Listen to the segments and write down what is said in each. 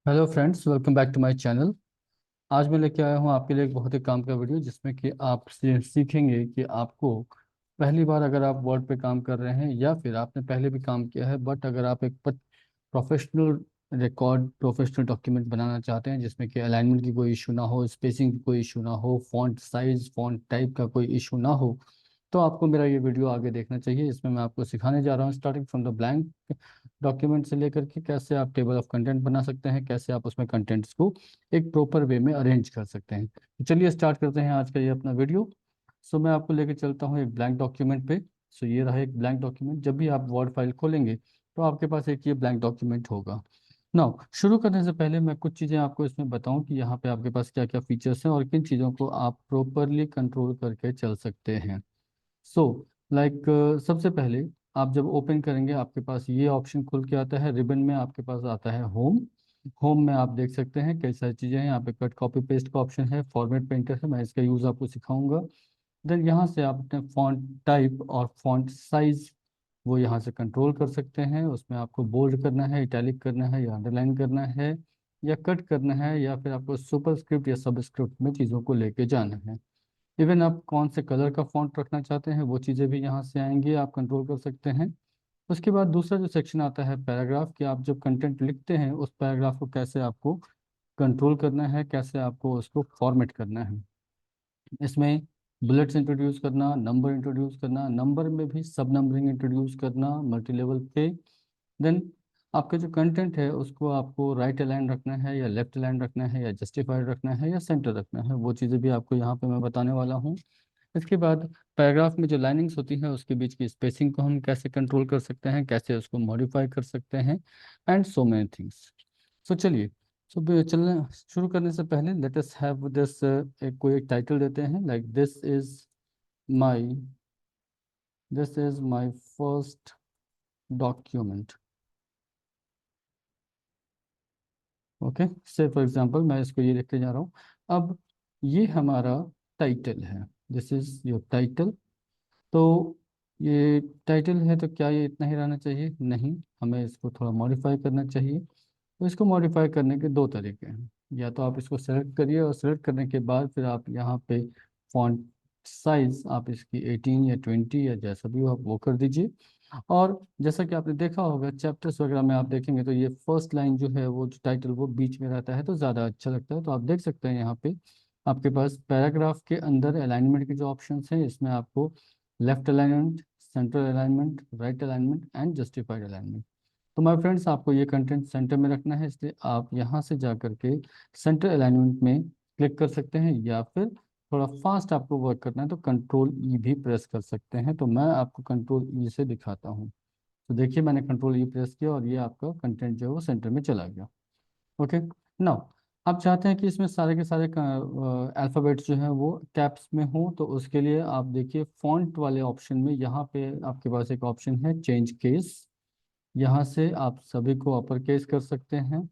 Hello friends, welcome back to my channel. आज मैं लेके आया हूँ आपके लिए एक बहुत ही काम का वीडियो, जिसमें कि आप सीखेंगे कि आपको पहली बार अगर आप वर्ड पे काम कर रहे हैं या फिर आपने पहले भी काम किया है, बट अगर आप एक प्रोफेशनल रिकॉर्ड, प्रोफेशनल डॉक्यूमेंट बनाना चाहते हैं जिसमें कि अलाइनमेंट की कोई इशू ना हो, स्पेसिंग की कोई इशू ना हो, फॉन्ट साइज, फॉन्ट टाइप का कोई इशू ना हो, तो आपको मेरा ये वीडियो आगे देखना चाहिए। इसमें मैं आपको सिखाने जा रहा हूँ starting from the blank document से लेकर के कैसे आप टेबल ऑफ कंटेंट बना सकते हैं, कैसे आप उसमें कंटेंट्स को एक प्रॉपर वे में अरेंज कर सकते हैं। तो चलिए स्टार्ट करते हैं आज का ये अपना वीडियो। सो मैं आपको लेके चलता हूँ एक ब्लैंक डॉक्यूमेंट पे। सो ये रहा एक ब्लैंक डॉक्यूमेंट। जब भी आप वर्ड फाइल खोलेंगे तो आपके पास एक ये ब्लैंक डॉक्यूमेंट होगा। नाउ शुरू करने से पहले मैं कुछ चीज़ें आपको इसमें बताऊं कि यहाँ पे आपके पास क्या क्या फीचर्स हैं और किन चीज़ों को आप प्रॉपरली कंट्रोल करके चल सकते हैं। सो लाइक सबसे पहले आप जब ओपन करेंगे आपके पास ये ऑप्शन खुल के आता है। रिबन में आपके पास आता है होम। होम में आप देख सकते हैं कई सारी चीज़ें हैं। यहाँ पे कट कॉपी पेस्ट का ऑप्शन है, फॉर्मेट पेंटर है, मैं इसका यूज़ आपको सिखाऊंगा। देन यहाँ से आप अपने फॉन्ट टाइप और फॉन्ट साइज वो यहाँ से कंट्रोल कर सकते हैं। उसमें आपको बोल्ड करना है, इटैलिक करना है या अंडरलाइन करना है या कट करना है, या फिर आपको सुपरस्क्रिप्ट या सबस्क्रिप्ट में चीज़ों को लेके जाना है। इवन आप कौन से कलर का फॉन्ट रखना चाहते हैं वो चीज़ें भी यहाँ से आएंगी, आप कंट्रोल कर सकते हैं। उसके बाद दूसरा जो सेक्शन आता है पैराग्राफ, कि आप जब कंटेंट लिखते हैं उस पैराग्राफ को कैसे आपको कंट्रोल करना है, कैसे आपको उसको फॉर्मेट करना है। इसमें बुलेट्स इंट्रोड्यूस करना, नंबर इंट्रोड्यूस करना, नंबर में भी सब नंबरिंग इंट्रोड्यूस करना मल्टी लेवल पे। देन आपका जो कंटेंट है उसको आपको राइट अलाइन रखना है या लेफ्ट अलाइन रखना है या जस्टिफाइड रखना है या सेंटर रखना है, वो चीज़ें भी आपको यहाँ पे मैं बताने वाला हूँ। इसके बाद पैराग्राफ में जो लाइनिंग्स होती हैं उसके बीच की स्पेसिंग को हम कैसे कंट्रोल कर सकते हैं, कैसे उसको मॉडिफाई कर सकते हैं, एंड सो मेनी थिंग्स। सो चलिए, चलने शुरू करने से पहले लेट अस हैव दिस, एक कोई एक टाइटल देते हैं, like my this is my first document. Okay, से फॉर एग्जांपल मैं इसको ये लिखते जा रहा हूँ। अब ये हमारा टाइटल है, दिस इज योर टाइटल। तो ये टाइटल है, तो क्या ये इतना ही रहना चाहिए? नहीं, हमें इसको थोड़ा मॉडिफाई करना चाहिए। तो इसको मॉडिफाई करने के दो तरीके हैं। या तो आप इसको सेलेक्ट करिए और सेलेक्ट करने के बाद फिर आप यहाँ पे फॉन्ट साइज आप इसकी 18 या 20 या जैसा भी हो आप वो कर दीजिए। और जैसा कि आपने देखा होगा चैप्टर्स वगैरह में आप देखेंगे तो ये फर्स्ट लाइन जो है वो जो टाइटल वो बीच में रहता है तो ज़्यादा अच्छा लगता है। तो आप देख सकते हैं यहाँ पे आपके पास पैराग्राफ के अंदर अलाइनमेंट के जो ऑप्शंस हैं इसमें आपको left alignment, central alignment, right alignment and justified alignment. तो माय फ्रेंड्स, आपको ये कंटेंट सेंटर में रखना है, इसलिए आप यहाँ से जा करके सेंटर अलाइनमेंट में क्लिक कर सकते हैं, या फिर थोड़ा फास्ट आपको वर्क करना है तो कंट्रोल ई भी प्रेस कर सकते हैं। तो मैं आपको कंट्रोल ई से दिखाता हूँ। तो देखिए मैंने कंट्रोल ई प्रेस किया और ये आपका कंटेंट जो है वो सेंटर में चला गया। ओके, नाउ आप चाहते हैं कि इसमें सारे के सारे अल्फ़ाबेट्स जो हैं वो कैप्स में हो, तो उसके लिए आप देखिए फॉन्ट वाले ऑप्शन में यहाँ पे आपके पास एक ऑप्शन है चेंज केस। यहाँ से आप सभी को अपर केस कर सकते हैं,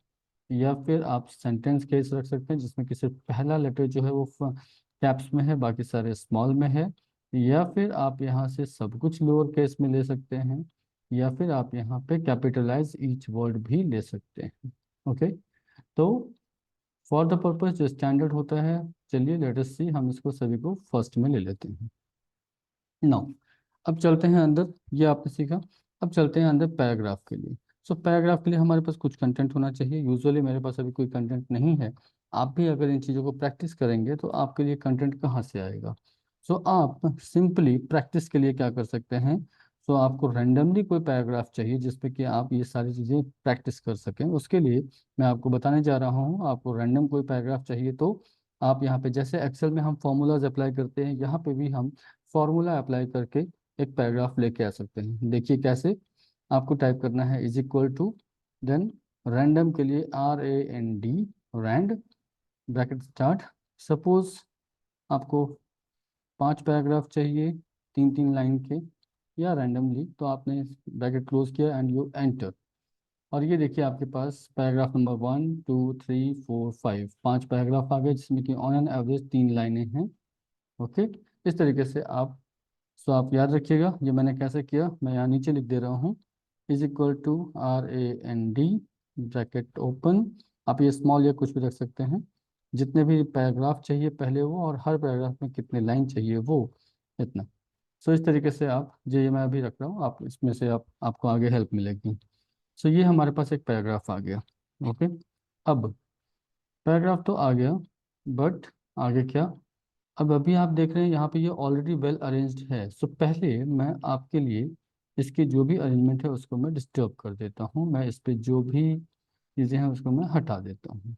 या फिर आप सेंटेंस केस रख सकते हैं जिसमें कि सिर्फ पहला लेटर जो है वो कैप्स में है, बाकी सारे स्मॉल में है। या फिर आप यहाँ से सब कुछ लोअर केस में ले सकते हैं, या फिर आप यहाँ पे कैपिटलाइज ईच वर्ड भी ले सकते हैं। ओके, तो फॉर द पर्पस जो स्टैंडर्ड होता है, चलिए लेट अस सी, हम इसको सभी को फर्स्ट में ले लेते हैं। नाउ अब चलते हैं अंदर, ये आपने सीखा। अब चलते हैं अंदर पैराग्राफ के लिए। सो पैराग्राफ के लिए हमारे पास कुछ कंटेंट होना चाहिए। यूजुअली मेरे पास अभी कोई कंटेंट नहीं है। आप भी अगर इन चीज़ों को प्रैक्टिस करेंगे तो आपके लिए कंटेंट कहाँ से आएगा? सो आप सिंपली प्रैक्टिस के लिए क्या कर सकते हैं, सो आपको रैंडमली कोई पैराग्राफ चाहिए जिसपे कि आप ये सारी चीज़ें प्रैक्टिस कर सकें। उसके लिए मैं आपको बताने जा रहा हूँ, आपको रैंडम कोई पैराग्राफ चाहिए तो आप यहाँ पे जैसे एक्सेल में हम फॉर्मूलाज अप्लाई करते हैं, यहाँ पे भी हम फॉर्मूला अप्लाई करके एक पैराग्राफ लेके आ सकते हैं। देखिए कैसे, आपको टाइप करना है is equal to, then random के लिए RAND, rand, bracket start. Suppose आपको 5 पैराग्राफ चाहिए, 3 3 लाइन के, या रैंडमली, तो आपने ब्रैकेट क्लोज किया एंड यू एंटर। और ये देखिए आपके पास पैराग्राफ नंबर 1 2 3 4 5, 5 पैराग्राफ आ गए जिसमें कि ऑन एन एवरेज 3 लाइनें हैं। ओके, इस तरीके से आप, सो आप याद रखिएगा ये मैंने कैसे किया। मैं यहाँ नीचे लिख दे रहा हूँ is equal to RAND, bracket open. आप ये स्मॉल या कुछ भी रख सकते हैं, जितने भी पैराग्राफ चाहिए पहले वो, और हर पैराग्राफ में कितने लाइन चाहिए वो, इतना। सो इस तरीके से आप, जो ये मैं अभी रख रहा हूँ, आप इसमें से आपको आगे हेल्प मिलेगी। सो ये हमारे पास एक पैराग्राफ आ गया। ओके, अब पैराग्राफ तो आ गया, बट आगे क्या? अब अभी आप देख रहे हैं यहाँ पे ये ऑलरेडी वेल अरेंज्ड है। सो पहले मैं आपके लिए इसकी जो भी अरेंजमेंट है उसको मैं डिस्टर्ब कर देता हूँ, मैं इस पे जो भी चीज़ें हैं उसको मैं हटा देता हूँ।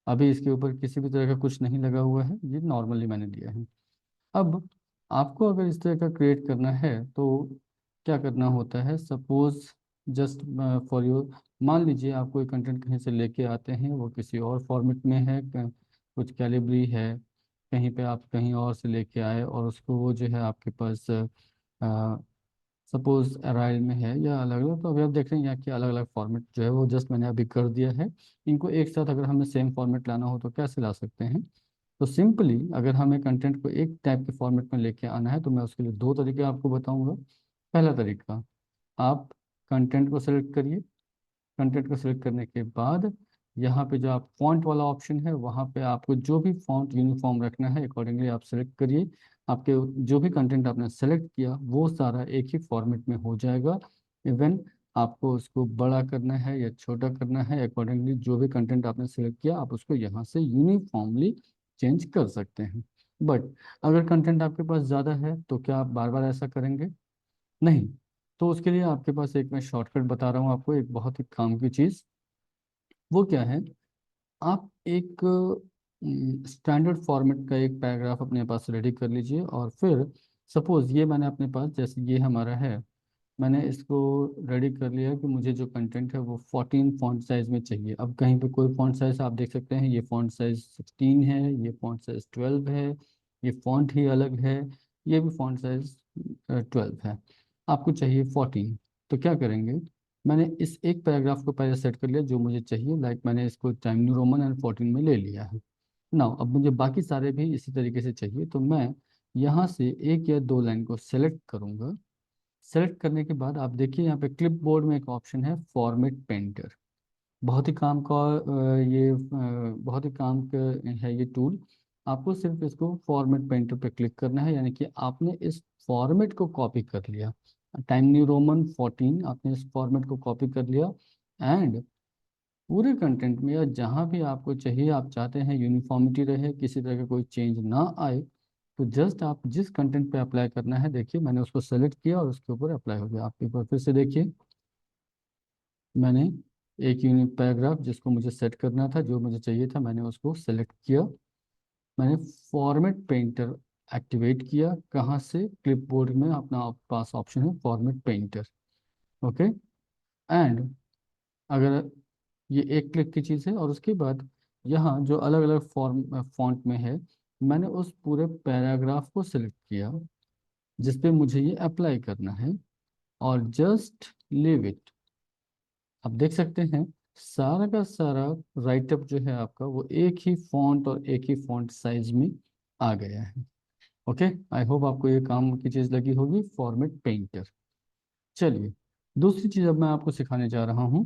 अभी इसके ऊपर किसी भी तरह का कुछ नहीं लगा हुआ है, ये नॉर्मली मैंने दिया है। अब आपको अगर इस तरह का क्रिएट करना है तो क्या करना होता है? सपोज जस्ट फॉर योर, मान लीजिए आप कोई कंटेंट कहीं से लेके आते हैं, वो किसी और फॉर्मेट में है, कुछ कैलिब्री है, कहीं पे आप कहीं और से लेके आए और उसको वो जो है आपके पास सपोज अराइल में है या अलग अलग, तो अभी आप देख रहे हैं यहाँ कि अलग अलग फॉर्मेट जो है वो जस्ट मैंने अभी कर दिया है। इनको एक साथ अगर हमें सेम फॉर्मेट लाना हो तो कैसे ला सकते हैं? तो सिंपली अगर हमें कंटेंट को एक टाइप के फॉर्मेट में लेके आना है तो मैं उसके लिए दो तरीके आपको बताऊंगा। पहला तरीका, आप कंटेंट को सेलेक्ट करिए। कंटेंट को सिलेक्ट करने के बाद यहाँ पे जो आप फॉन्ट वाला ऑप्शन है, वहाँ पे आपको जो भी फॉन्ट यूनिफॉर्म रखना है अकॉर्डिंगली आप सेलेक्ट करिए। आपके जो भी कंटेंट आपने सेलेक्ट किया वो सारा एक ही फॉर्मेट में हो जाएगा। इवन आपको उसको बड़ा करना है या छोटा करना है, अकॉर्डिंगली जो भी कंटेंट आपने सेलेक्ट किया आप उसको यहाँ से यूनिफॉर्मली चेंज कर सकते हैं। बट अगर कंटेंट आपके पास ज़्यादा है तो क्या आप बार बार ऐसा करेंगे? नहीं। तो उसके लिए आपके पास एक मैं शॉर्टकट बता रहा हूँ आपको, एक बहुत ही काम की चीज़। वो क्या है? आप एक स्टैंडर्ड फॉर्मेट का एक पैराग्राफ अपने पास रेडी कर लीजिए, और फिर सपोज ये मैंने अपने पास, जैसे ये हमारा है, मैंने इसको रेडी कर लिया कि मुझे जो कंटेंट है वो 14 फॉन्ट साइज में चाहिए। अब कहीं पे कोई फॉन्ट साइज आप देख सकते हैं, ये फॉन्ट साइज 16 है, ये फॉन्ट साइज 12 है, ये फॉन्ट ही अलग है, ये भी फॉन्ट साइज 12 है, आपको चाहिए 14। तो क्या करेंगे? मैंने इस एक पैराग्राफ को पहले सेट कर लिया जो मुझे चाहिए, लाइक मैंने इसको टाइम न्यू रोमन एंड 14 में ले लिया है। नाउ अब मुझे बाकी सारे भी इसी तरीके से चाहिए, तो मैं यहाँ से एक या दो लाइन को सेलेक्ट करूंगा। सेलेक्ट करने के बाद आप देखिए यहाँ पे क्लिप बोर्ड में एक ऑप्शन है फॉर्मेट पेंटर। बहुत ही काम का बहुत ही काम का है ये टूल। आपको सिर्फ इसको फॉर्मेट पेंटर पे क्लिक करना है, यानी कि आपने इस फॉर्मेट को कॉपी कर लिया। टाइम न्यू रोमन 14 आपने इस फॉर्मेट को कॉपी कर लिया, एंड पूरे कंटेंट में या जहाँ भी आपको चाहिए, आप चाहते हैं यूनिफॉर्मिटी रहे, किसी तरह का कोई चेंज ना आए, तो जस्ट आप जिस कंटेंट पे अप्लाई करना है, देखिए मैंने उसको सेलेक्ट किया और उसके ऊपर अप्लाई हो गया। आपके ऊपर फिर से देखिए, मैंने एक यूनिक पैराग्राफ जिसको मुझे सेट करना था, जो मुझे चाहिए था, मैंने उसको सेलेक्ट किया। मैंने फॉर्मेट पेंटर एक्टिवेट किया, कहाँ से? क्लिपबोर्ड में अपना पास ऑप्शन है फॉर्मेट पेंटर। ओके, एंड अगर ये एक क्लिक की चीज़ है, और उसके बाद यहाँ जो अलग अलग फॉन्ट में है, मैंने उस पूरे पैराग्राफ को सिलेक्ट किया जिस पे मुझे ये अप्लाई करना है, और जस्ट लीव इट। आप देख सकते हैं सारा का सारा राइटअप जो है आपका वो एक ही फॉन्ट और एक ही फॉन्ट साइज में आ गया है। ओके, आई होप आपको ये काम की चीज़ लगी होगी, फॉर्मेट पेंटर। चलिए, दूसरी चीज़ अब मैं आपको सिखाने जा रहा हूँ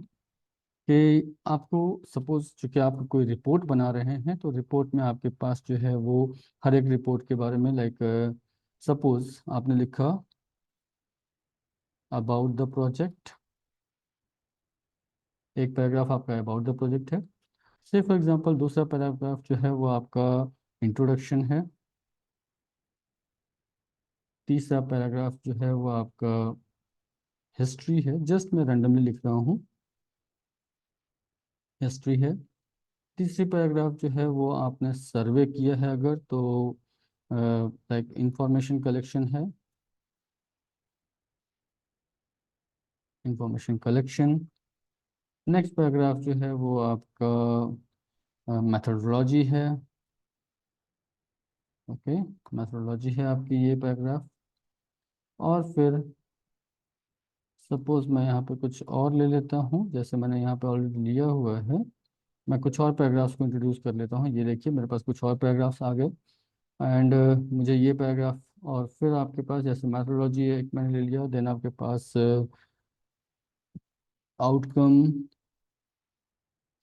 कि आपको सपोज चूंकि आप कोई रिपोर्ट बना रहे हैं, तो रिपोर्ट में आपके पास जो है वो हर एक रिपोर्ट के बारे में, लाइक सपोज आपने लिखा अबाउट द प्रोजेक्ट, एक पैराग्राफ आपका अबाउट द प्रोजेक्ट है। से फॉर एग्जांपल दूसरा पैराग्राफ जो है वो आपका इंट्रोडक्शन है। तीसरा पैराग्राफ जो है वो आपका हिस्ट्री है, जस्ट मैं रैंडमली लिख रहा हूँ, हिस्ट्री है। तीसरी पैराग्राफ जो है वो आपने सर्वे किया है अगर तो लाइक इंफॉर्मेशन कलेक्शन है, इंफॉर्मेशन कलेक्शन। नेक्स्ट पैराग्राफ जो है वो आपका मेथोडोलॉजी है। ओके, मेथोडोलॉजी है आपकी ये पैराग्राफ। और फिर सपोज मैं यहाँ पे कुछ और ले लेता हूँ, जैसे मैंने यहाँ पे ऑलरेडी लिया हुआ है, मैं कुछ और पैराग्राफ्स को इंट्रोड्यूस कर लेता हूँ। ये देखिए मेरे पास कुछ और पैराग्राफ्स आ गए, एंड मुझे ये पैराग्राफ, और फिर आपके पास जैसे मेथोडोलॉजी एक मैंने ले लिया, देन आपके पास आउटकम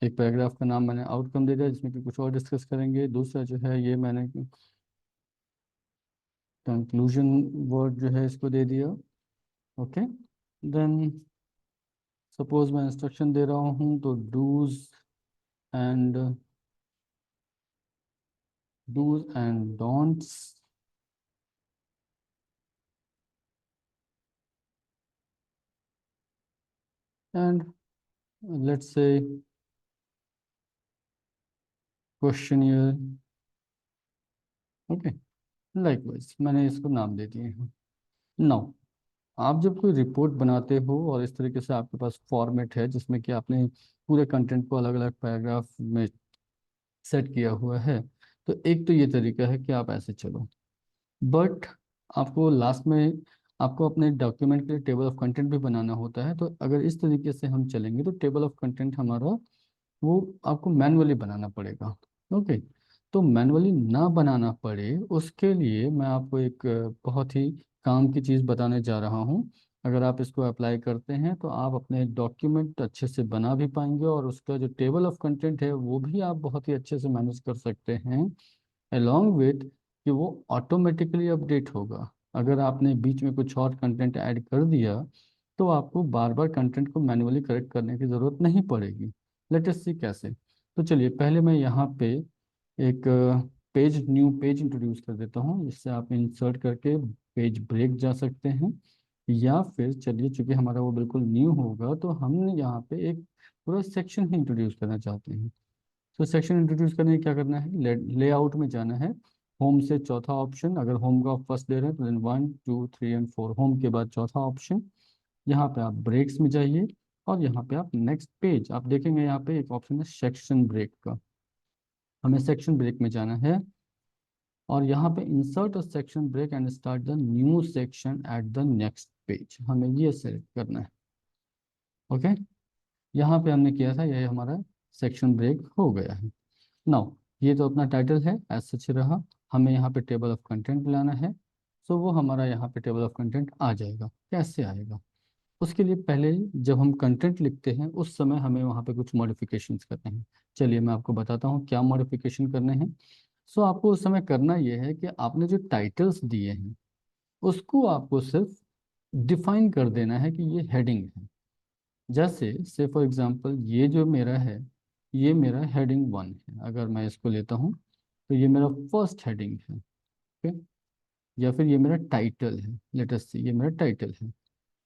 एक पैराग्राफ का नाम मैंने आउटकम दे दिया जिसमें कि कुछ और डिस्कस करेंगे। दूसरा जो है ये मैंने कंक्लूजन वर्ड जो है इसको दे दिया। ओके, देन सपोज मैं इंस्ट्रक्शन दे रहा हूँ तो and dos and don'ts and let's say questionnaire. Okay, likewise मैंने इसको नाम दे दिए हैं। नाउ आप जब कोई रिपोर्ट बनाते हो और इस तरीके से आपके पास फॉर्मेट है जिसमें कि आपने पूरे कंटेंट को अलग अलग पैराग्राफ में सेट किया हुआ है, तो एक तो ये तरीका है कि आप ऐसे चलो, बट आपको लास्ट में आपको अपने डॉक्यूमेंट के लिए टेबल ऑफ कंटेंट भी बनाना होता है। तो अगर इस तरीके से हम चलेंगे तो टेबल ऑफ कंटेंट हमारा वो आपको मैनुअली बनाना पड़ेगा। ओके, तो मैनुअली ना बनाना पड़े उसके लिए मैं आपको एक बहुत ही काम की चीज़ बताने जा रहा हूँ। अगर आप इसको अप्लाई करते हैं तो आप अपने डॉक्यूमेंट अच्छे से बना भी पाएंगे और उसका जो टेबल ऑफ कंटेंट है वो भी आप बहुत ही अच्छे से मैनेज कर सकते हैं, along with कि वो ऑटोमेटिकली अपडेट होगा। अगर आपने बीच में कुछ और कंटेंट ऐड कर दिया तो आपको बार बार कंटेंट को मैन्युअली करेक्ट करने की ज़रूरत नहीं पड़ेगी। लेट अस सी कैसे। तो चलिए पहले मैं यहाँ पे एक न्यू पेज इंट्रोड्यूस कर देता हूँ जिससे आप इंसर्ट करके पेज ब्रेक जा सकते हैं। या फिर चलिए चूंकि हमारा वो बिल्कुल न्यू होगा तो हम यहाँ पे एक पूरा सेक्शन ही इंट्रोड्यूस करना चाहते हैं। तो सेक्शन इंट्रोड्यूस करने के क्या करना है, लेआउट में जाना है। होम से चौथा ऑप्शन, अगर होम का फर्स्ट दे रहे हैं तो देन 1 2 3 एंड 4, होम के बाद चौथा ऑप्शन। यहाँ पे आप ब्रेक्स में जाइए और यहाँ पे आप नेक्स्ट पेज आप देखेंगे, यहाँ पे एक ऑप्शन है सेक्शन ब्रेक का। हमें सेक्शन ब्रेक में जाना है और यहाँ पे insert a section break and start the new section at the next page, हमें ये सेलेक्ट करना है। ओके, यहाँ पे हमने किया था, यह हमारा सेक्शन ब्रेक हो गया है। नाउ ये तो अपना टाइटल है, एज सच रहा। हमें यहाँ पे टेबल ऑफ कंटेंट लाना है, सो वो हमारा यहाँ पे टेबल ऑफ कंटेंट आ जाएगा। कैसे आएगा, उसके लिए पहले जब हम कंटेंट लिखते हैं उस समय हमें वहाँ पे कुछ मॉडिफिकेशंस करने हैं। चलिए मैं आपको बताता हूँ क्या मॉडिफिकेशन करने हैं। सो आपको उस समय करना ये है कि आपने जो टाइटल्स दिए हैं उसको आपको सिर्फ डिफाइन कर देना है कि ये हेडिंग है। जैसे से फॉर एग्जांपल ये जो मेरा है, ये मेरा हेडिंग 1 है। अगर मैं इसको लेता हूँ तो ये मेरा फर्स्ट हेडिंग है। ओके, या फिर ये मेरा टाइटल है, लेट अस सी ये मेरा टाइटल है।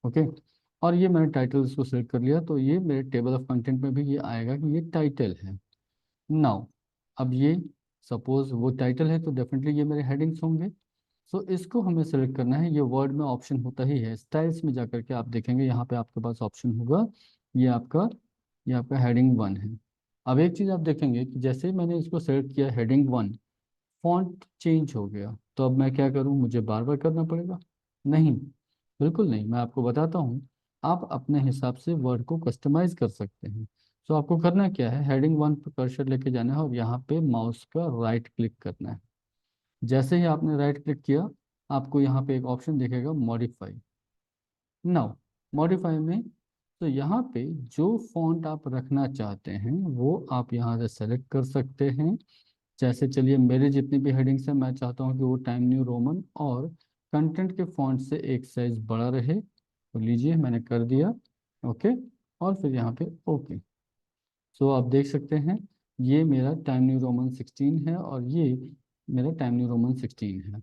ओके, और ये मैंने टाइटल इसको सेलेक्ट कर लिया तो ये मेरे टेबल ऑफ कंटेंट में भी ये आएगा कि ये टाइटल है। नाउ अब ये सपोज वो टाइटल है तो डेफिनेटली ये मेरे हेडिंग्स होंगे। सो इसको हमें सेलेक्ट करना है। ये वर्ड में ऑप्शन होता ही है, स्टाइल्स में जाकर के आप देखेंगे यहाँ पे आपके पास ऑप्शन होगा। ये आपका ये आपका हेडिंग 1 है। अब एक चीज़ आप देखेंगे कि जैसे ही मैंने इसको सेलेक्ट किया हेडिंग 1, फॉन्ट चेंज हो गया। तो अब मैं क्या करूँ, मुझे बार बार करना पड़ेगा? नहीं, बिल्कुल नहीं। मैं आपको बताता हूँ, आप अपने हिसाब से वर्ड को कस्टमाइज कर सकते हैं। तो आपको करना क्या है, हेडिंग 1 पर कर्सर लेके जाना है और यहाँ पे माउस का राइट क्लिक करना है। जैसे ही आपने राइट क्लिक किया आपको यहाँ पे एक ऑप्शन दिखेगा मॉडिफाई। नाउ मॉडिफाई में तो यहाँ पे जो फॉन्ट आप रखना चाहते हैं वो आप यहाँ से सेलेक्ट कर सकते हैं। जैसे चलिए मेरे जितनी भी हेडिंग्स हैं मैं चाहता हूँ कि वो टाइम न्यू रोमन और कंटेंट के फॉन्ट से एक साइज बड़ा रहे, तो लीजिए मैंने कर दिया। ओके, और फिर यहाँ पे ओके। सो आप देख सकते हैं ये मेरा टाइम न्यू रोमन 16 है और ये मेरा टाइम न्यू रोमन 16 है।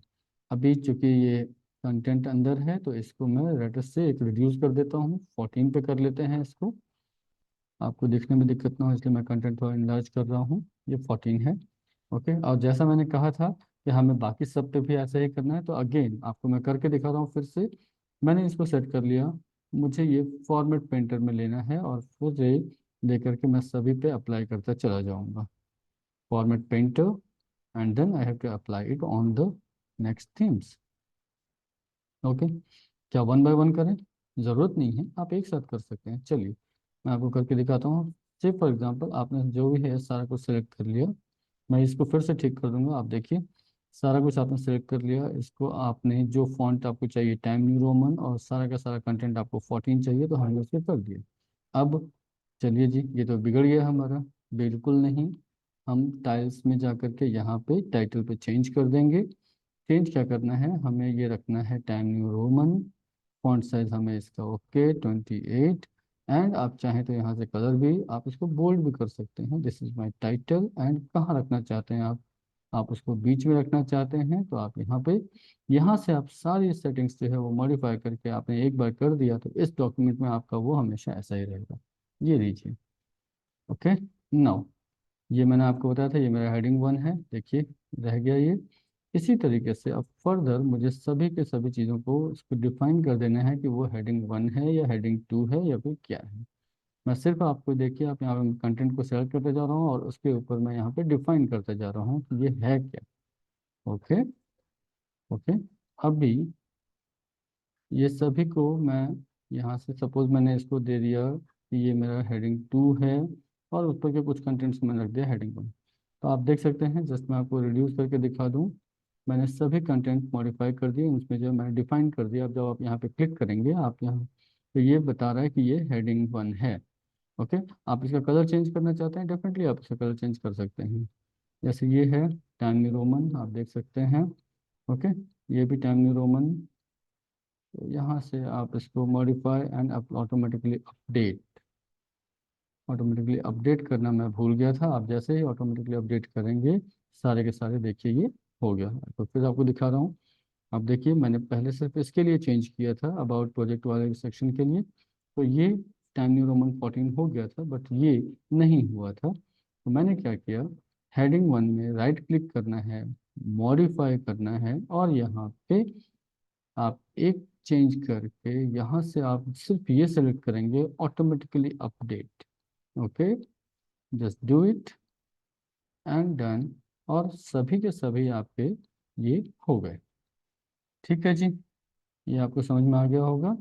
अभी चूंकि ये कंटेंट अंदर है तो इसको मैं रेडियस से एक रिड्यूस कर देता हूँ, 14 पे कर लेते हैं इसको, आपको देखने में दिक्कत ना हो इसलिए मैं कंटेंट थोड़ा इनलार्ज कर रहा हूँ। ये 14 है। ओके, और जैसा मैंने कहा था कि हमें बाकी सब पे भी ऐसा ही करना है, तो अगेन आपको मैं करके दिखा रहा हूँ फिर से। मैंने इसको सेट कर लिया, मुझे ये फॉर्मेट पेंटर में लेना है और फिर ये लेकर के मैं सभी पे अप्लाई करता चला जाऊँगा। Format painter and then I have to apply it on the next themes. Okay, क्या 1 बाय 1 करें? ज़रूरत नहीं है, आप एक साथ कर सकते हैं। चलिए मैं आपको करके दिखाता हूँ। से फॉर एग्जांपल आपने जो भी है सारा कुछ सेलेक्ट कर लिया, मैं इसको फिर से ठीक कर दूंगा। आप देखिए सारा कुछ आपने सेलेक्ट कर लिया, इसको आपने जो फॉन्ट आपको चाहिए टाइम न्यू रोमन और सारा का सारा कंटेंट आपको 14 चाहिए तो हमने उसको कर दिया। अब चलिए जी, ये तो बिगड़ गया हमारा। बिल्कुल नहीं। हम टाइल्स में जा करके यहाँ पे टाइटल पे चेंज कर देंगे। चेंज क्या करना है, हमें ये रखना है time new Roman. Font size हमें इसका ओके 28। एंड आप चाहें तो यहाँ से कलर भी आप इसको बोल्ड भी कर सकते हैं। This is my title. And कहाँ रखना चाहते हैं आप उसको बीच में रखना चाहते हैं तो आप यहाँ पे, यहाँ से आप सारी सेटिंग्स जो है वो मॉडिफाई करके आपने एक बार कर दिया तो इस डॉक्यूमेंट में आपका वो हमेशा ऐसा ही रहेगा। ये लीजिए। ओके। नाउ ये मैंने आपको बताया था, ये मेरा हेडिंग 1 है, देखिए रह गया ये। इसी तरीके से अब फर्दर मुझे सभी के सभी चीज़ों को इसको डिफाइन कर देना है कि वो हेडिंग 1 है या हेडिंग 2 है या फिर क्या है। मैं सिर्फ आपको देखिए, आप यहाँ पे कंटेंट को सेलेक्ट करते जा रहा हूँ और उसके ऊपर मैं यहाँ पे डिफाइन करते जा रहा हूँ कि ये है क्या। ओके। ओके। अभी ये सभी को मैं यहाँ से, सपोज मैंने इसको दे दिया कि ये मेरा हेडिंग 2 है और ऊपर के कुछ कंटेंट्स मैंने रख दिया हेडिंग 1। तो आप देख सकते हैं, जस्ट मैं आपको रिड्यूस करके दिखा दूँ, मैंने सभी कंटेंट मॉडिफाई कर दिए, उसमें जो मैंने डिफाइन कर दिया। अब जब आप यहाँ पे क्लिक करेंगे आप यहाँ, तो ये बता रहा है कि ये हेडिंग 1 है। ओके। आप इसका कलर चेंज करना चाहते हैं, डेफिनेटली आप इसका कलर चेंज कर सकते हैं। जैसे ये है टाइम न्यू रोमन, आप देख सकते हैं। ओके। ये भी टाइम न्यू रोमन। तो यहाँ से आप इसको मॉडिफाई एंड ऑटोमेटिकली अपडेट करना मैं भूल गया था। आप जैसे ही ऑटोमेटिकली अपडेट करेंगे सारे के सारे, देखिए ये हो गया। तो फिर आपको दिखा रहा हूँ। अब देखिए मैंने पहले सिर्फ इसके लिए चेंज किया था, अबाउट प्रोजेक्ट वाले सेक्शन के लिए, तो ये टाइम न्यू रोमन 14 हो गया था, बट ये नहीं हुआ था। तो मैंने क्या किया, हेडिंग 1 में राइट क्लिक करना है, मॉडिफाई करना है, और यहाँ पे आप एक चेंज करके यहाँ से आप सिर्फ ये सेलेक्ट करेंगे, automatically update. Okay. Just do it and done. और सभी के सभी आपके ये हो गए। ठीक है जी, ये आपको समझ में आ गया होगा।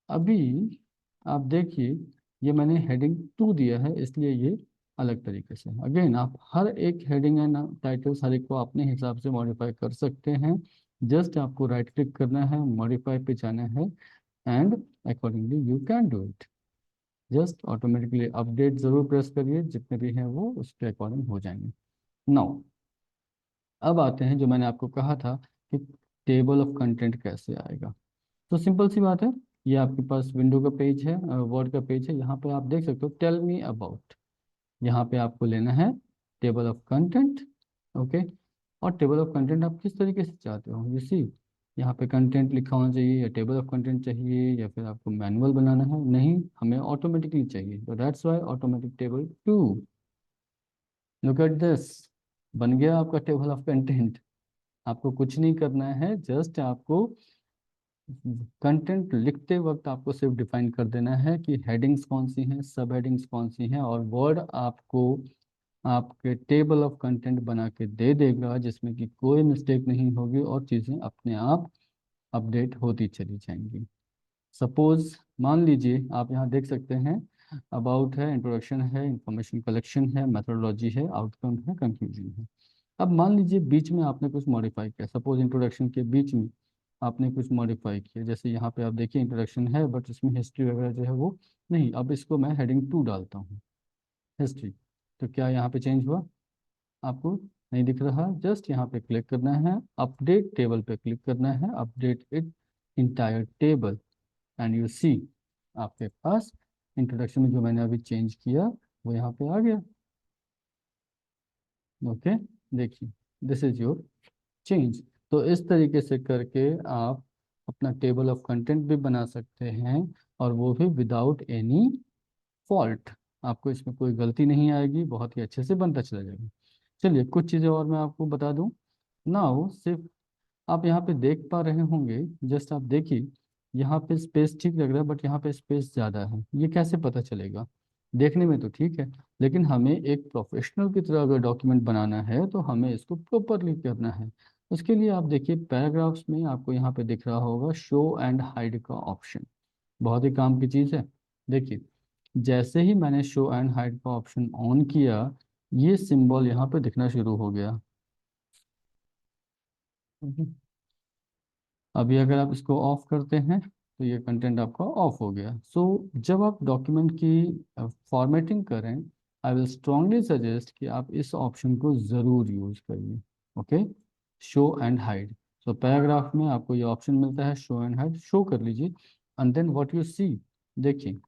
अभी आप देखिए, ये मैंने हेडिंग 2 दिया है इसलिए ये अलग तरीके से। अगेन आप हर एक हेडिंग एंड टाइटल्स हर एक को अपने हिसाब से मॉडिफाई कर सकते हैं। जस्ट आपको राइट क्लिक करना है, मॉडिफाई पे जाना है, and accordingly you can do it. Just automatically update जरूर प्रेस करिए, जितने भी हैं वो उसके अकॉर्डिंग हो जाएंगे। नाउ अब आते हैं जो मैंने आपको कहा था कि टेबल ऑफ कंटेंट कैसे आएगा। तो सिंपल सी बात है, ये आपके पास विंडो का पेज है, वर्ड का पेज है, यहाँ पे आप देख सकते हो टेल मी अबाउट। यहाँ पे आपको लेना है टेबल ऑफ कंटेंट। ओके। और टेबल ऑफ कंटेंट आप किस तरीके से चाहते हो, यू सी, यहाँ पे कंटेंट लिखा होना चाहिए या टेबल ऑफ कंटेंट चाहिए या फिर आपको मैनुअल बनाना है, नहीं हमें ऑटोमेटिकली चाहिए, तो that's why automatic table 2। Look at this, बन गया आपका टेबल ऑफ कंटेंट। आपको कुछ नहीं करना है, जस्ट आपको कंटेंट लिखते वक्त आपको सिर्फ डिफाइन कर देना है कि हेडिंग्स कौन सी हैं, सब हेडिंग्स कौन सी हैं, और वर्ड आपको आपके टेबल ऑफ कंटेंट बना के दे देगा जिसमें कि कोई मिस्टेक नहीं होगी और चीज़ें अपने आप अपडेट होती चली जाएंगी। सपोज मान लीजिए आप यहाँ देख सकते हैं, अबाउट है, इंट्रोडक्शन है, इंफॉर्मेशन कलेक्शन है, मेथोडोलॉजी है, आउटकम है, कंक्लूजन है। अब मान लीजिए बीच में आपने कुछ मॉडिफाई किया, सपोज इंट्रोडक्शन के बीच में आपने कुछ मॉडिफाई किया, जैसे यहाँ पे आप देखिए इंट्रोडक्शन है बट इसमें हिस्ट्री वगैरह जो है वो नहीं, अब इसको मैं हेडिंग 2 डालता हूँ, हिस्ट्री। तो क्या यहाँ पे चेंज हुआ, आपको नहीं दिख रहा। जस्ट यहाँ पे क्लिक करना है, अपडेट टेबल पे क्लिक करना है, update it entire table, and you see आपके पास इंट्रोडक्शन में जो मैंने अभी चेंज किया वो यहाँ पे आ गया। ओके। देखिए दिस इज योर चेंज। तो इस तरीके से करके आप अपना टेबल ऑफ कंटेंट भी बना सकते हैं, और वो भी विदाउट एनी फॉल्ट। आपको इसमें कोई गलती नहीं आएगी, बहुत ही अच्छे से बनता चला जाएगा। चलिए कुछ चीज़ें और मैं आपको बता दूं। नाउ सिर्फ आप यहाँ पे देख पा रहे होंगे, जस्ट आप देखिए, यहाँ पे स्पेस ठीक लग रहा है बट यहाँ पे स्पेस ज़्यादा है, ये कैसे पता चलेगा। देखने में तो ठीक है, लेकिन हमें एक प्रोफेशनल की तरह अगर डॉक्यूमेंट बनाना है तो हमें इसको प्रॉपरली करना है। उसके लिए आप देखिए पैराग्राफ्स में आपको यहाँ पे दिख रहा होगा शो एंड हाइड का ऑप्शन, बहुत ही काम की चीज़ है। देखिए जैसे ही मैंने शो एंड हाइड का ऑप्शन ऑन किया, ये सिंबल यहाँ पे दिखना शुरू हो गया। अभी अगर आप इसको ऑफ करते हैं तो ये कंटेंट आपका ऑफ हो गया। सो जब आप डॉक्यूमेंट की फॉर्मेटिंग करें, आई विल स्ट्रांगली सजेस्ट कि आप इस ऑप्शन को ज़रूर यूज़ करिए। Okay, show and hide. So paragraph में आपको ये ऑप्शन मिलता है शो एंड हाइड, शो कर लीजिए and then what you see, देखिए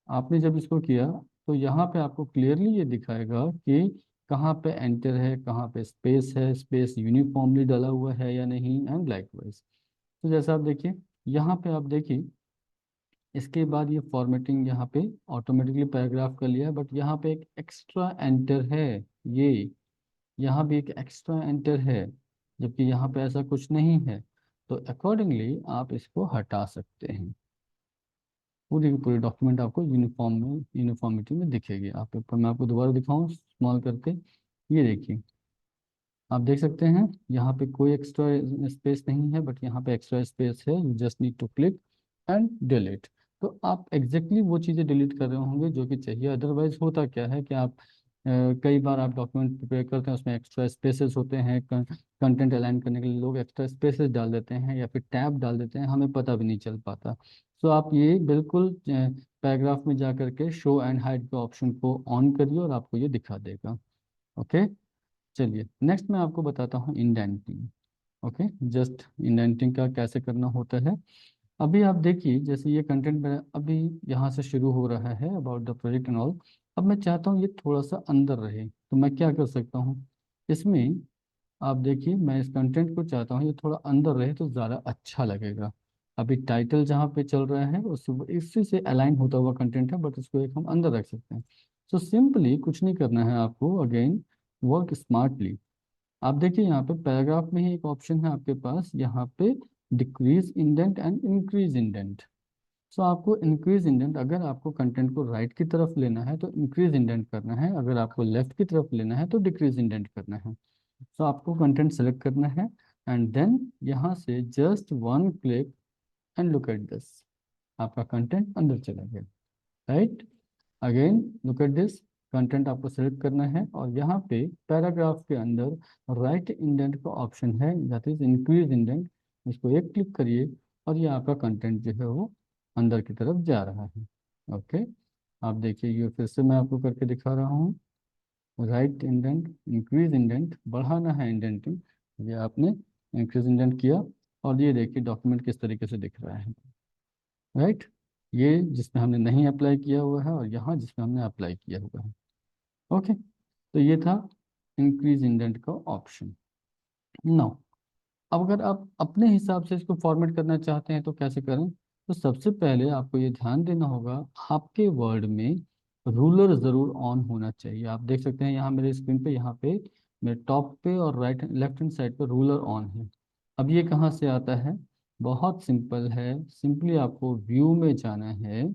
आपने जब इसको किया तो यहाँ पे आपको क्लियरली ये दिखाएगा कि कहाँ पे एंटर है, कहाँ पे स्पेस है, स्पेस यूनिफॉर्मली डाला हुआ है या नहीं, एंड लाइकवाइज। तो जैसा आप देखिए यहाँ पे, आप देखिए इसके बाद ये फॉर्मेटिंग यहाँ पे ऑटोमेटिकली पैराग्राफ कर लिया है, बट यहाँ पे एक एक्स्ट्रा एंटर है, ये यहाँ भी एक एक्स्ट्रा एंटर है, जबकि यहाँ पे ऐसा कुछ नहीं है। तो अकॉर्डिंगली आप इसको हटा सकते हैं। पूरी की पूरी डॉक्यूमेंट आपको यूनिफॉर्मिटी में दिखेगी। आप ऊपर मैं आपको दोबारा दिखाऊं स्मॉल करके, ये देखिए आप देख सकते हैं यहाँ पे कोई एक्स्ट्रा स्पेस नहीं है, बट यहाँ पे एक्स्ट्रा स्पेस है। You just need to click and delete. तो आप एग्जैक्टली वो चीज़ें डिलीट कर रहे होंगे जो कि चाहिए। अदरवाइज होता क्या है कि आप कई बार आप डॉक्यूमेंट प्रिपेयर करते हैं, उसमें एक्स्ट्रा स्पेसेस होते हैं, कंटेंट अलाइन करने के लिए लोग एक्स्ट्रा स्पेसेस डाल देते हैं या फिर टैब डाल देते हैं, हमें पता भी नहीं चल पाता। सो आप ये बिल्कुल पैराग्राफ में जा करके शो एंड हाइड के ऑप्शन को ऑन करिए और आपको ये दिखा देगा। ओके, चलिए नेक्स्ट मैं आपको बताता हूँ इंडेंटिंग। ओके, जस्ट इंडेंटिंग का कैसे करना होता है। अभी आप देखिए जैसे ये कंटेंट मेरा अभी यहाँ से शुरू हो रहा है about the project and all. अब मैं चाहता हूँ ये थोड़ा सा अंदर रहे, तो मैं क्या कर सकता हूँ इसमें, आप देखिए मैं इस कंटेंट को चाहता हूँ ये थोड़ा अंदर रहे तो ज़्यादा अच्छा लगेगा। अभी टाइटल जहाँ पे चल रहा है उससे इसी से अलाइन होता हुआ कंटेंट है, बट इसको एक हम अंदर रख सकते हैं। सो सिंपली कुछ नहीं करना है आपको, अगेन वर्क स्मार्टली। आप देखिए यहाँ पे पैराग्राफ में ही एक ऑप्शन है आपके पास, यहाँ पे decrease indent and increase indent. So आपको इंक्रीज इंडेंट, अगर आपको कंटेंट को राइट की तरफ लेना है तो इंक्रीज इंडेंट करना है, अगर आपको लेफ्ट की तरफ लेना है तो डिक्रीज इंडेंट करना है। सो आपको कंटेंट सेलेक्ट करना है एंड देन यहाँ से just one click and look at this, आपका कंटेंट अंदर चला गया। Right, again look at this, content आपको सेलेक्ट करना है और यहाँ पे पैराग्राफ के अंदर राइट इंडेंट का ऑप्शन है, दैट इज इंक्रीज इंडेंट। इसको एक क्लिक करिए और ये आपका कंटेंट जो है वो अंदर की तरफ जा रहा है। ओके, आप देखिए ये फिर से मैं आपको करके दिखा रहा हूँ। राइट इंडेंट, इंक्रीज इंडेंट, बढ़ाना है इंडेंटिंग, ये आपने इंक्रीज इंडेंट किया और ये देखिए डॉक्यूमेंट किस तरीके से दिख रहा है। राइट, ये जिसमें हमने नहीं अप्लाई किया हुआ है और यहाँ जिसमें हमने अप्लाई किया हुआ है। ओके, तो ये था इंक्रीज इंडेंट का ऑप्शन। नो, अब अगर आप अपने हिसाब से इसको फॉर्मेट करना चाहते हैं तो कैसे करें। तो सबसे पहले आपको ये ध्यान देना होगा आपके वर्ड में रूलर ज़रूर ऑन होना चाहिए। आप देख सकते हैं यहाँ मेरे स्क्रीन पे, यहाँ पे मेरे टॉप पे और राइट लेफ्ट हैंड साइड पे रूलर ऑन है। अब ये कहाँ से आता है, बहुत सिंपल है। सिंपली आपको व्यू में जाना है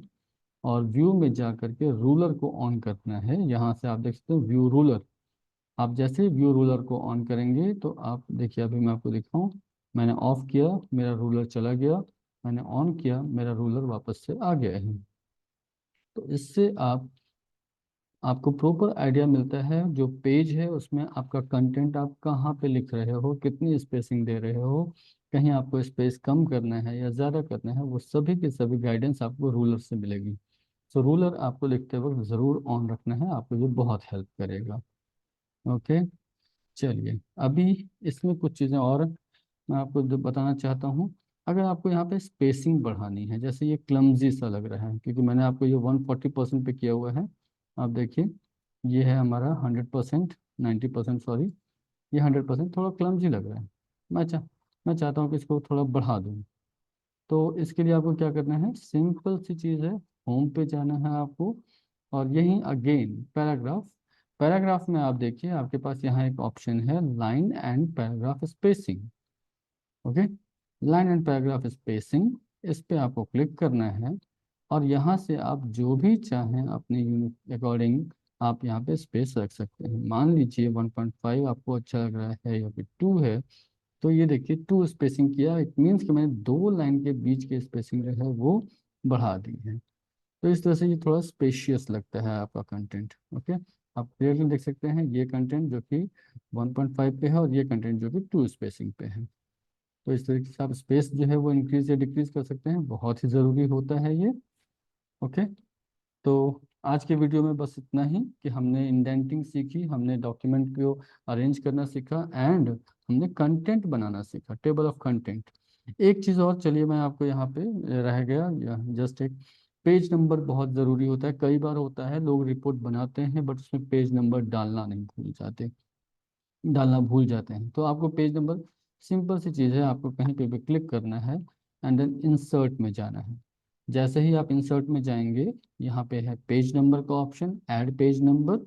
और व्यू में जा करके रूलर को ऑन करना है। यहाँ से आप देख सकते हो व्यू रूलर। आप जैसे ही व्यू रूलर को ऑन करेंगे तो आप देखिए, अभी मैं आपको दिखाऊं, मैंने ऑफ किया मेरा रूलर चला गया, मैंने ऑन किया मेरा रूलर वापस से आ गया है। तो इससे आपको प्रॉपर आइडिया मिलता है, जो पेज है उसमें आपका कंटेंट आप कहाँ पे लिख रहे हो, कितनी स्पेसिंग दे रहे हो, कहीं आपको स्पेस कम करना है या ज़्यादा करना है, वो सभी की सभी गाइडेंस आपको रूलर से मिलेगी। सो रूलर आपको लिखते वक्त ज़रूर ऑन रखना है, आपको ये बहुत हेल्प करेगा। ओके, चलिए अभी इसमें कुछ चीज़ें और मैं आपको बताना चाहता हूँ। अगर आपको यहाँ पे स्पेसिंग बढ़ानी है, जैसे ये क्लमजी सा लग रहा है क्योंकि मैंने आपको ये 140% पे किया हुआ है। आप देखिए ये है हमारा 100%, 90% सॉरी, ये 100% थोड़ा क्लमजी लग रहा है। मैं चाहता हूँ कि इसको थोड़ा बढ़ा दूँ। तो इसके लिए आपको क्या करना है, सिंपल सी चीज़ है, होम पे जाना है आपको और यहीं अगेन पैराग्राफ। पैराग्राफ में आप देखिए आपके पास यहाँ एक ऑप्शन है line and paragraph spacing. Okay, line and paragraph spacing, इस पे आपको क्लिक करना है और यहाँ से आप जो भी चाहें अपने यूनिट अकॉर्डिंग आप यहाँ पे स्पेस रख सकते हैं। मान लीजिए 1.5 आपको अच्छा लग रहा है या फिर 2 है, तो ये देखिए 2 स्पेसिंग किया, इट मीन्स कि मैंने 2 लाइन के बीच के स्पेसिंग जो है वो बढ़ा दी है। तो इस तरह से ये थोड़ा स्पेशियस लगता है आपका कंटेंट। ओके, आप क्लियरली देख सकते हैं ये कंटेंट जो कि 1.5 पे है और ये कंटेंट जो कि 2 स्पेसिंग पे है। तो इस तरीके से आप स्पेस जो है वो इंक्रीज या डिक्रीज कर सकते हैं, बहुत ही ज़रूरी होता है ये। ओके, तो आज के वीडियो में बस इतना ही कि हमने इंडेंटिंग सीखी, हमने डॉक्यूमेंट को अरेंज करना सीखा एंड हमने कंटेंट बनाना सीखा, टेबल ऑफ कंटेंट। एक चीज़ और, चलिए मैं आपको यहाँ पे रह गया जस्ट एक पेज नंबर बहुत ज़रूरी होता है। कई बार होता है लोग रिपोर्ट बनाते हैं बट उसमें पेज नंबर डालना भूल जाते हैं। तो आपको पेज नंबर, सिंपल सी चीज़ है, आपको कहीं पे भी क्लिक करना है एंड देन इंसर्ट में जाना है। जैसे ही आप इंसर्ट में जाएंगे, यहाँ पे है पेज नंबर का ऑप्शन, ऐड पेज नंबर।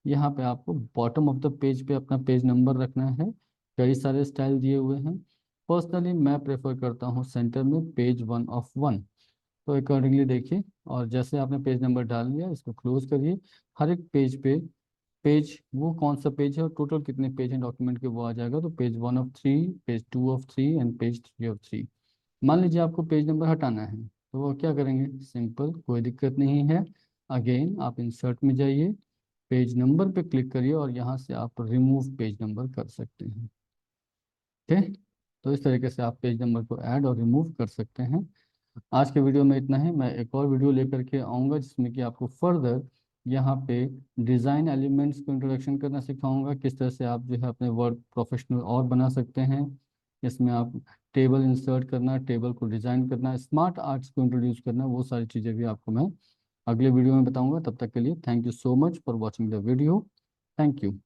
यहाँ पे आपको बॉटम ऑफ द पेज पे अपना पेज नंबर रखना है। कई सारे स्टाइल दिए हुए हैं, पर्सनली मैं प्रेफर करता हूँ सेंटर में पेज 1 of 1। तो अकॉर्डिंगली देखिए, और जैसे आपने पेज नंबर डाल दिया, इसको क्लोज करिए। हर एक पेज पे पेज वो कौन सा पेज है और टोटल कितने पेज हैं डॉक्यूमेंट के वो आ जाएगा। तो page 1 of 3, page 2 of 3 and page 3 of 3। मान लीजिए आपको पेज नंबर हटाना है, तो वो क्या करेंगे, सिंपल, कोई दिक्कत नहीं है। अगेन आप इंसर्ट में जाइए, पेज नंबर पे क्लिक करिए और यहाँ से आप रिमूव पेज नंबर कर सकते हैं। ठीक, तो इस तरीके से आप पेज नंबर को ऐड और रिमूव कर सकते हैं। आज के वीडियो में इतना ही। मैं एक और वीडियो लेकर के आऊँगा जिसमें कि आपको फर्दर यहाँ पे डिज़ाइन एलिमेंट्स को इंट्रोडक्शन करना सिखाऊंगा, किस तरह से आप जो है अपने वर्क प्रोफेशनल और बना सकते हैं। इसमें आप टेबल इंसर्ट करना, टेबल को डिज़ाइन करना, स्मार्ट आर्ट्स को इंट्रोड्यूस करना, वो सारी चीज़ें भी आपको मैं अगले वीडियो में बताऊंगा। तब तक के लिए thank you so much for watching the video. Thank you.